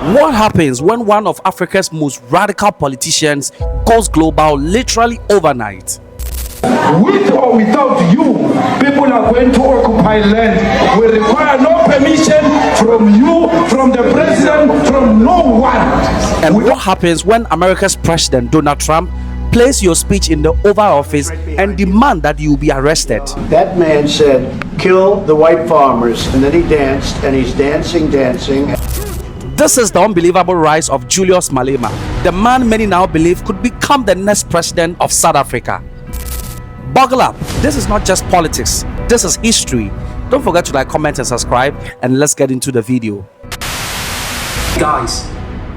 What happens when one of Africa's most radical politicians goes global literally overnight? With or without you, people are going to occupy land. We require no permission from you, from the president, from no one. And what happens when America's President Donald Trump plays your speech in the Oval Office and demand that you be arrested? That man said, kill the white farmers, and then he danced, and he's dancing. This is the unbelievable rise of Julius Malema, the man many now believe could become the next president of South Africa. Buckle up, this is not just politics, this is history. Don't forget to like, comment and subscribe, and let's get into the video. Guys,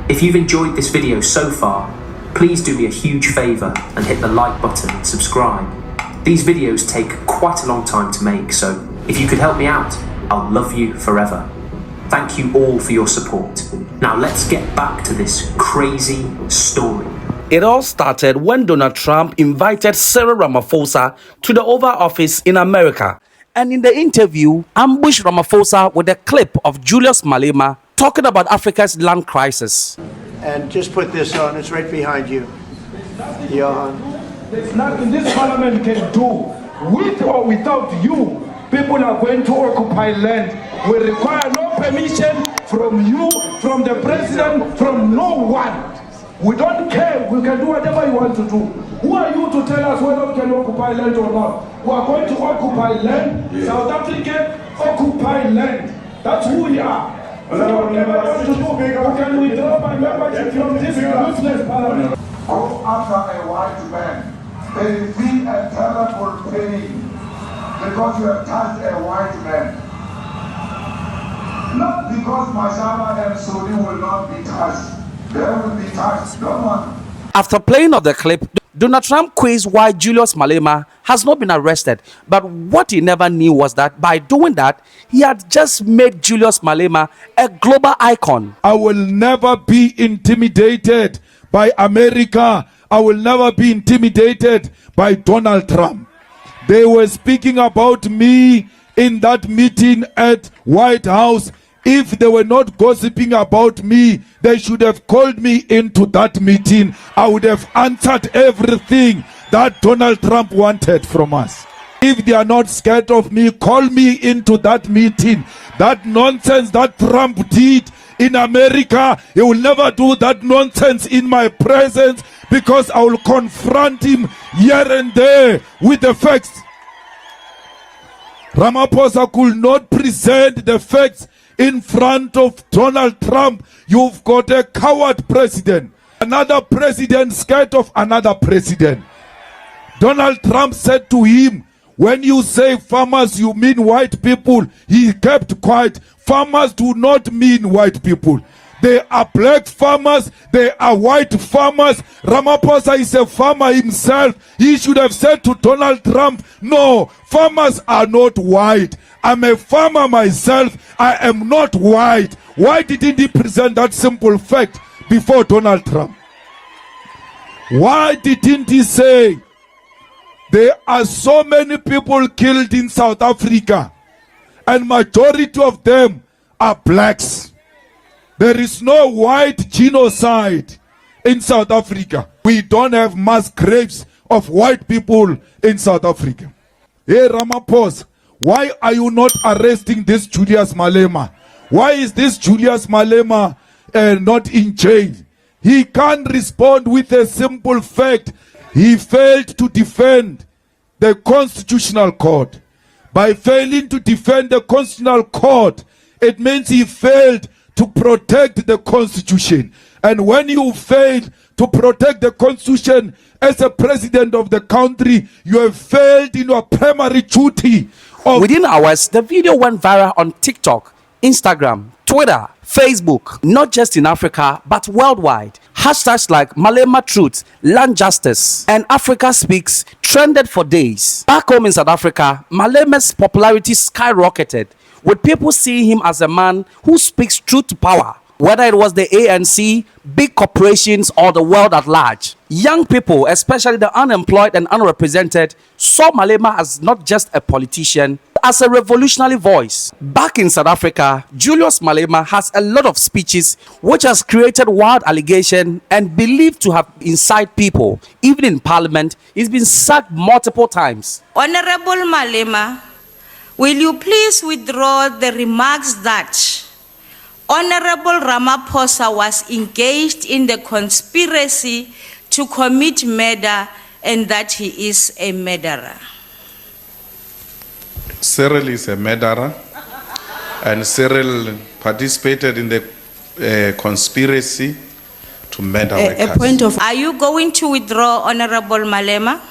if you've enjoyed this video so far, please do me a huge favour and hit the like button and subscribe. These videos take quite a long time to make, so if you could help me out, I'll love you forever. Thank you all for your support. Now let's get back to this crazy story. It all started when Donald Trump invited Cyril Ramaphosa to the Oval Office in America. And in the interview, ambushed Ramaphosa with a clip of Julius Malema talking about Africa's land crisis. And just put this on, it's right behind you. Johan. There's nothing this parliament can do. With or without you, people are going to occupy land. We require no permission from you, from the president, from no one. We don't care. We can do whatever you want to do. Who are you to tell us whether we can occupy land or not? We are going to occupy land. Yeah. South Africa occupy land. That's who we are. We don't care what you want to do. We can withdraw my membership from this useless parliament. Go after a white man. They feel a terrible pain because you have touched a white man. Not because Mashama and Sodi will not be touched. They will be touched. No one. After playing of the clip, Donald Trump quizzed why Julius Malema has not been arrested. But what he never knew was that by doing that, he had just made Julius Malema a global icon. I will never be intimidated by America. I will never be intimidated by Donald Trump. They were speaking about me in that meeting at White House. If they were not gossiping about me, they should have called me into that meeting. I would have answered everything that Donald Trump wanted from us. If they are not scared of me, call me into that meeting. That nonsense that Trump did in America, he will never do that nonsense in my presence, because I will confront him here and there with the facts. Ramaphosa could not present the facts in front of Donald Trump. You've got a coward president. Another president scared of another president. Donald Trump said to him, when you say farmers, you mean white people. He kept quiet. Farmers do not mean white people. They are black farmers. They are white farmers. Ramaphosa is a farmer himself. He should have said to Donald Trump, no, farmers are not white. I'm a farmer myself. I am not white. Why didn't he present that simple fact before Donald Trump? Why didn't he say, there are so many people killed in South Africa, and majority of them are blacks. There is no white genocide in South Africa. We don't have mass graves of white people in South Africa. Hey Ramaphosa, why are you not arresting this Julius Malema? Why is this Julius Malema not in jail? He can't respond with a simple fact. He failed to defend the Constitutional Court. By failing to defend the Constitutional Court, it means he failed to protect the Constitution. And when you fail to protect the Constitution as a president of the country, you have failed in your primary duty. Within hours, the video went viral on TikTok, Instagram, Twitter, Facebook, not just in Africa, but worldwide. Hashtags like Malema Truth, Land Justice, and Africa Speaks trended for days. Back home in South Africa, Malema's popularity skyrocketed, with people seeing him as a man who speaks truth to power. whether it was the ANC, big corporations, or the world at large. Young people, especially the unemployed and unrepresented, saw Malema as not just a politician, as a revolutionary voice. Back in South Africa, Julius Malema has a lot of speeches which has created wild allegation and believed to have incited people. Even in parliament, he's been sacked multiple times. Honorable Malema, will you please withdraw the remarks that Honorable Ramaphosa was engaged in the conspiracy to commit murder and that he is a murderer? Cyril is a murderer, and Cyril participated in the conspiracy to murder workers. Are you going to withdraw, Honorable Malema?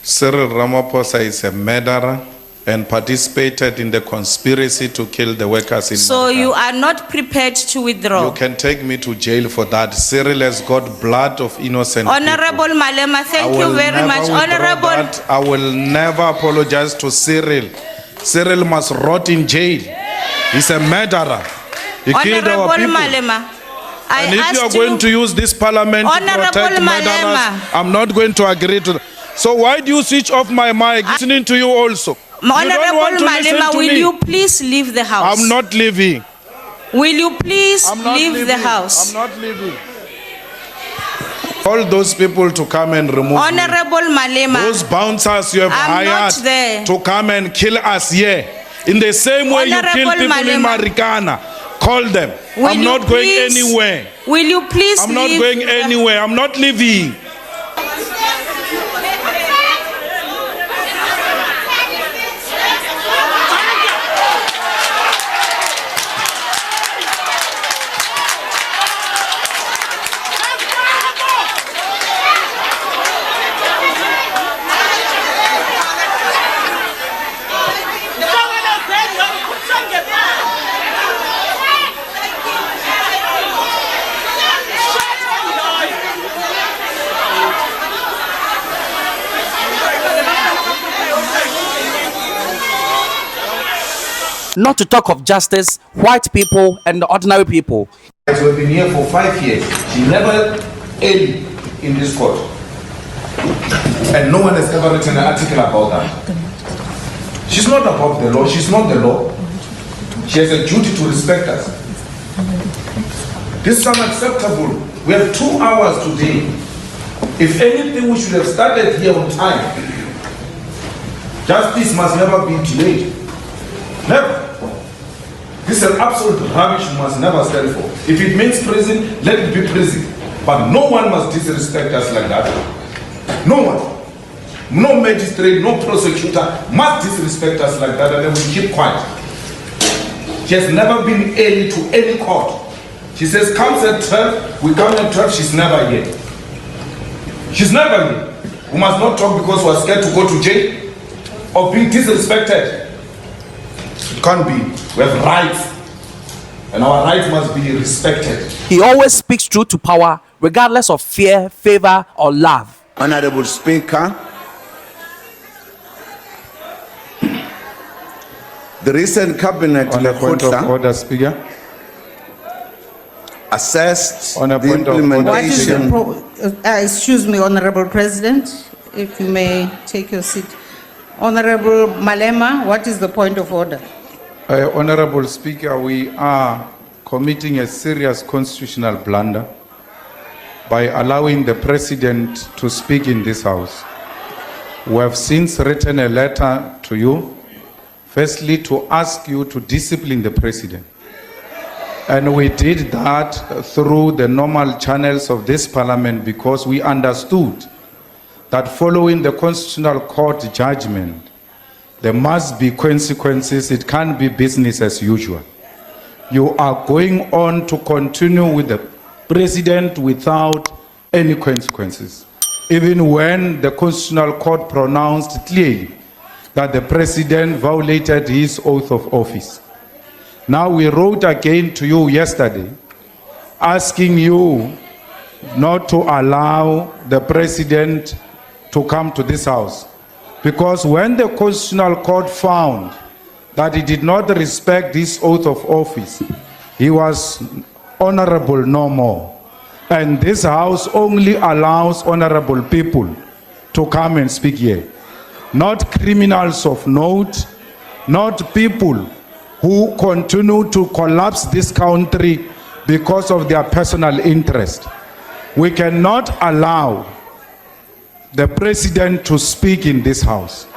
Cyril Ramaphosa is a murderer and participated in the conspiracy to kill the workers in So Marikana. you are not prepared to withdraw? You can take me to jail for that. Cyril has got blood of innocent Honorable people. Malema, thank you very much. Honorable, I will never apologize to Cyril. Cyril must rot in jail. He's a murderer. He killed our Honorable people. Malema, I And if you are asked going to use this parliament to Honorable protect murderers, Malema. I'm not going to agree to that. So why do you switch off my mic? Listening to you also. You don't want Honorable to listen Malema, to will me. you please leave the house? I'm not leaving. Will you please I'm not leave leaving. the house? I'm not leaving. All those people to come and remove me. Honorable Malema, Those bouncers you have I'm not hired there. to come and kill us here. In the same way you kill Honorable people in Malema. Marikana. Call them. will I'm you not going please- anywhere. Will you please I'm not leave going the- anywhere. I'm not leaving. Not to talk of justice, white people, and the ordinary people. We've been here for 5 years. She never aided in this court. And no one has ever written an article about that. She's not above the law. She's not the law. She has a duty to respect us. This is unacceptable. We have 2 hours today. If anything, we should have started here on time. Justice must never be delayed. Never. This is an absolute rubbish we must never stand for. If it means prison, let it be prison. But no one must disrespect us like that. No one. No magistrate, no prosecutor must disrespect us like that, and then we keep quiet. She has never been early to any court. She says comes at 12, we come at 12, she's never here. She's never here. We must not talk because we're scared to go to jail or being disrespected. It can't be. We have rights, and our rights must be respected. He always speaks truth to power, regardless of fear, favor, or love. Honorable Speaker, the recent cabinet On a point of Lekgotla order, Speaker. assessed On a the point of order, What is the implementation. excuse me, Honorable President, if you may take your seat. Honorable Malema, what is the point of order? Honorable Speaker, we are committing a serious constitutional blunder by allowing the President to speak in this House. We have since written a letter to you, firstly to ask you to discipline the President. And we did that through the normal channels of this Parliament because we understood that following the Constitutional Court judgment, there must be consequences. It can't be business as usual. You are going on to continue with the President without any consequences, even when the Constitutional Court pronounced clearly that the President violated his oath of office. Now we wrote again to you yesterday, asking you not to allow the President to come to this House. Because when the Constitutional Court found that he did not respect his oath of office, he was honorable no more. And this house only allows honorable people to come and speak here. Not criminals of note, not people who continue to collapse this country because of their personal interest. We cannot allow the president to speak in this house.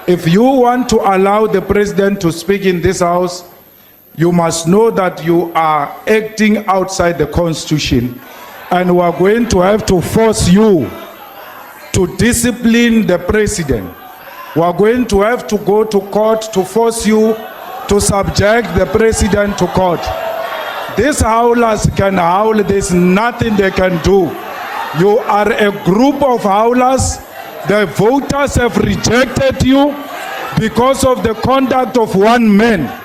If you want to allow the president to speak in this house, you must know that you are acting outside the Constitution, and we are going to have to force you to discipline the president. We are going to have to go to court to force you to subject the president to court. These howlers can howl, there's nothing they can do. You are a group of howlers. The voters have rejected you because of the conduct of one man.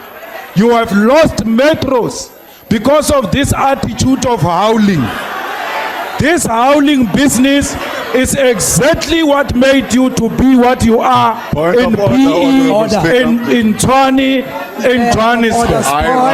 You have lost metros because of this attitude of howling. This howling business is exactly what made you to be what you are in PE, in Johannesburg.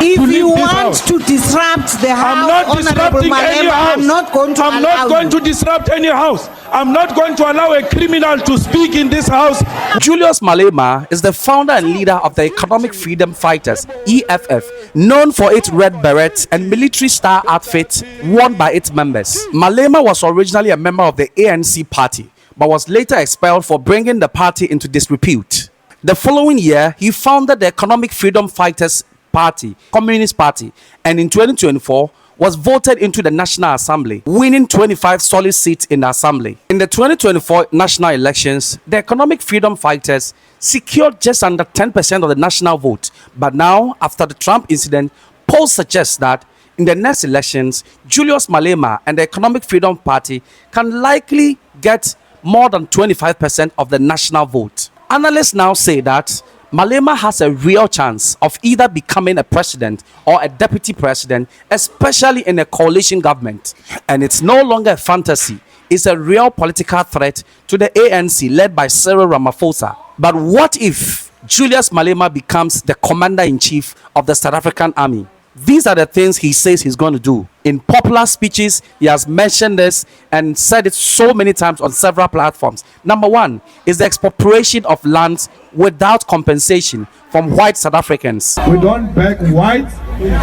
If you want to disrupt the house, I'm not disrupting any house. I'm not going to disrupt any house. I'm not going to allow a criminal to speak in this house. Julius Malema is the founder and leader of the Economic Freedom Fighters, EFF, known for its red berets and military style outfits worn by its members. Malema was originally a member of the ANC party, but was later expelled for bringing the party into disrepute. The following year, he founded the Economic Freedom Fighters Party, Communist Party, and in 2024, was voted into the National Assembly, winning 25 solid seats in the Assembly. In the 2024 national elections, the Economic Freedom Fighters secured just under 10% of the national vote. But now, after the Trump incident, polls suggest that in the next elections, Julius Malema and the Economic Freedom Party can likely get more than 25% of the national vote. Analysts now say that Malema has a real chance of either becoming a president or a deputy president, especially in a coalition government. And it's no longer a fantasy. It's a real political threat to the ANC led by Cyril Ramaphosa. But what if Julius Malema becomes the commander-in-chief of the South African army? These are the things he says he's going to do. In popular speeches, he has mentioned this and said it so many times on several platforms. Number one is the expropriation of lands without compensation from white South Africans. We don't beg whites.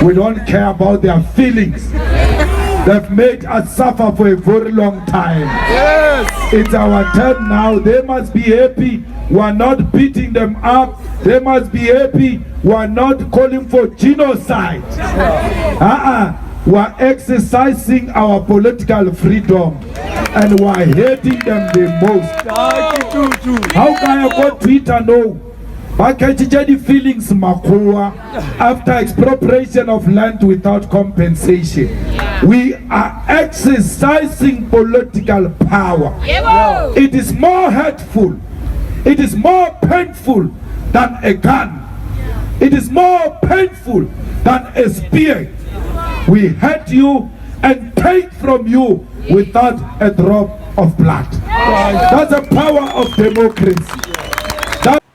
We don't care about their feelings. They've made us suffer for a very long time. Yes. It's our turn now. They must be happy. We're not beating them up. They must be happy. We're not calling for genocide. We're exercising our political freedom, and we're hating them the most. How can I go Twitter? No. Feelings Makua after expropriation of land without compensation. We are exercising political power. It is more hurtful. It is more painful than a gun. It is more painful than a spear. We hurt you and take from you without a drop of blood. That's the power of democracy.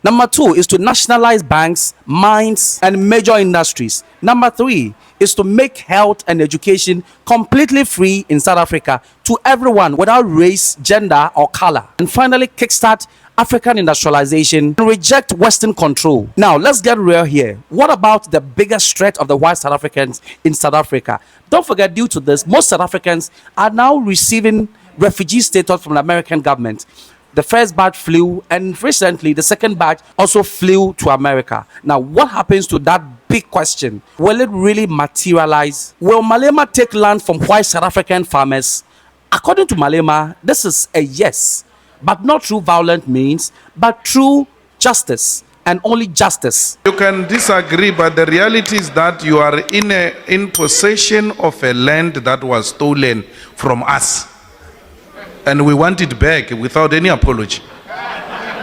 Number two is to nationalize banks, mines, and major industries. Number three is to make health and education completely free in South Africa to everyone without race, gender, or color. And finally, kickstart African industrialization and reject Western control. Now, let's get real here. What about the biggest threat of the white South Africans in South Africa? Don't forget, due to this, most South Africans are now receiving refugee status from the American government. The first batch flew, and recently the second batch also flew to America. Now, what happens to that big question? Will it really materialize? Will Malema take land from white South African farmers? According to Malema, this is a yes, but not through violent means, but through justice, and only justice. You can disagree, but the reality is that you are in possession of a land that was stolen from us. And we want it back without any apology.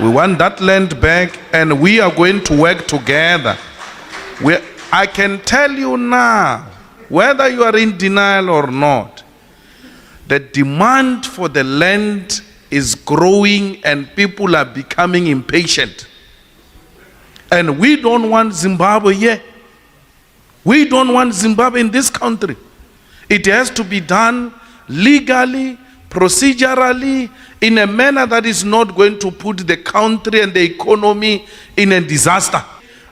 We want that land back, and we are going to work together. I can tell you now, whether you are in denial or not, the demand for the land is growing and people are becoming impatient. And we don't want Zimbabwe here. We don't want Zimbabwe in this country. It has to be done legally, procedurally, in a manner that is not going to put the country and the economy in a disaster.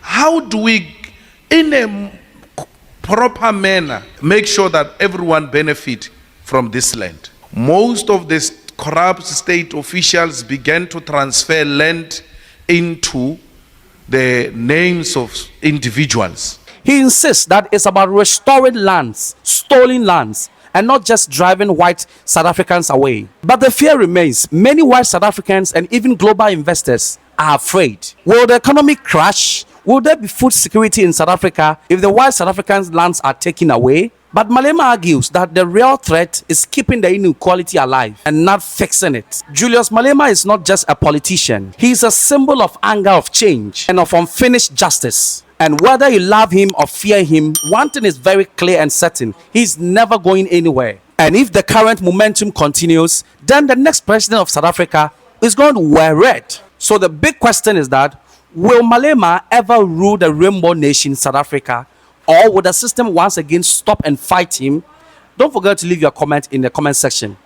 How do we, in a proper manner, make sure that everyone benefit from this land? Most of the corrupt state officials began to transfer land into the names of individuals. He insists that it's about restoring lands, stolen lands, and not just driving white South Africans away. But the fear remains. Many white South Africans and even global investors are afraid. Will the economy crash? Will there be food security in South Africa if the white South Africans' lands are taken away? But Malema argues that the real threat is keeping the inequality alive and not fixing it. Julius Malema is not just a politician. He is a symbol of anger, of change, and of unfinished justice. And whether you love him or fear him, one thing is very clear and certain: he's never going anywhere. And if the current momentum continues, then the next president of South Africa is going to wear red. So the big question is that, will Malema ever rule the Rainbow Nation South Africa, or will the system once again stop and fight him? Don't forget to leave your comment in the comment section.